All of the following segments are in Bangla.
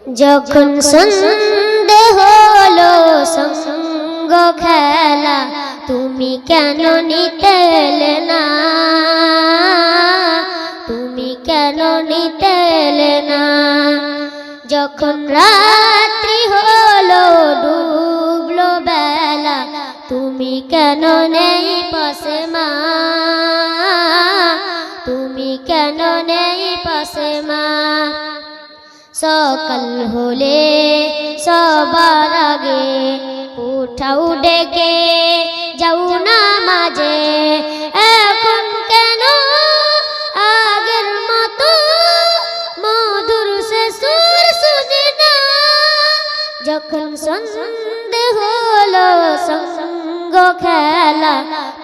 যখন সন্ধে হলো সঙ্গ খেলা তুমি কেন নিতে এলে না, তুমি কেন নিতে এলে না। যখন রাত্রি হলো ডুবলো বেলা তুমি কেন নেই পাশে মা, তুমি কেন নেই পাশে মা। সকাল হলে সবার আগে উঠাও ডেকে যাও না মাঝে, এখন কেন আগের মতো মধুর সে সুর শুনে না। যখন সন্ধে হলো সঙ্গ খেলা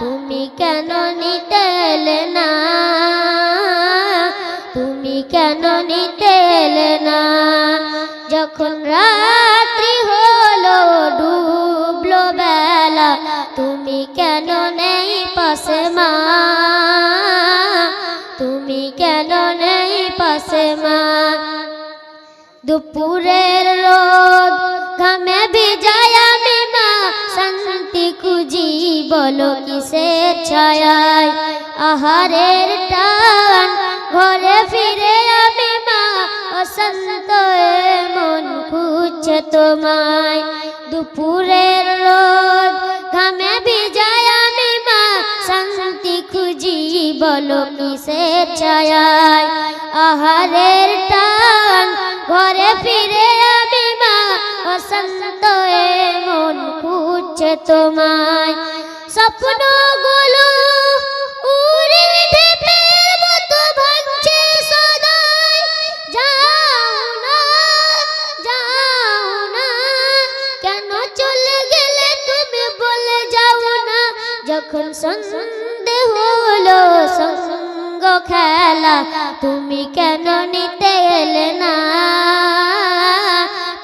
তুমি কেন নিতে এলে না, তুমি কেন নিতে এলে না। যখন রাত্রি হলো ডুবলো বেলা তুমি কেন নেই পাশে মা, তুমি কেন নেই পাশে মা। দুপুরের রোদ ঘামে ভিজায় আমি মা শান্তি খুঁজি বলো কিসের ছায়ায়। আহারের টান ঘরে ফিরে আমি মা অশান্ত মন খুঁজছে তোমায়। দুপুরের রোদ ঘামে ভিজায় আমি মা শান্তি খুঁজি বলো কিসের ছায়ায়। আহারের টান ঘরে ফিরে আমি মা অশান্ত মন খুঁজছে তোমায়। স্বপ্নগুলো উড়ে ঢেপের মতো ভাঙছে সদাই, যাও না যাও না কেন চলে গেলে তুমি বলে যাও না। যখন সন্ধে হলো সঙ্গ খেলা তুমি কেন নিতে এলে না,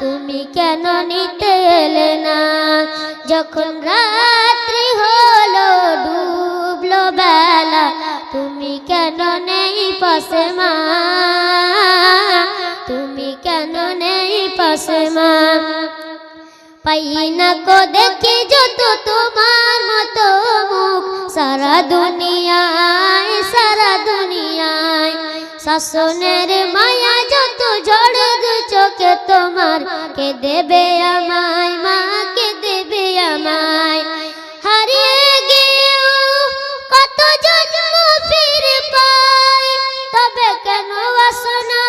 তুমি কেন নিতে এলে না। যখন রাত্রি হলো ডুবলো বেলা তুমি কেন নেই পাশে মা, তুমি কেন নেই পাশে মা। পাই না কো দেখি যত তোমার মতো মুখ সারা দুনিয়ায়, সারা দুনিয়ায়। শাসনের মায়া যত ঝড় দু চোখে তোমার কে দেবে আমায় মা, কে দেবে আমায়। হারিয়ে গিয়েও কত জন্ম ফিরে পাই, তবে কেন আসো না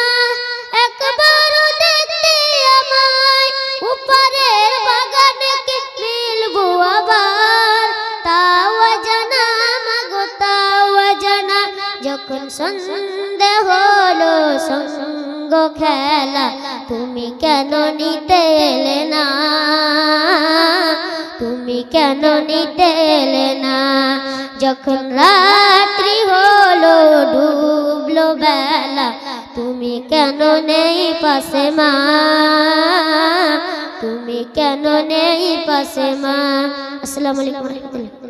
একবারও দেখতে আমায়। উপরের বাগানে কে মিলবো আবার তাও জানা মাগো তাও জানা। যখন সন্ধে হলো সঙ্গ খেলা তুমি কেন নিতে এলে না, তুমি কেন নিতে এলে না। যখন রাত্রি হলো ডুবলো বেলা তুমি কেন নেই পাশে মা, তুমি কেন নেই পাশে মা। আসসালামু আলাইকুম ওয়া রাহমাতুল্লাহ।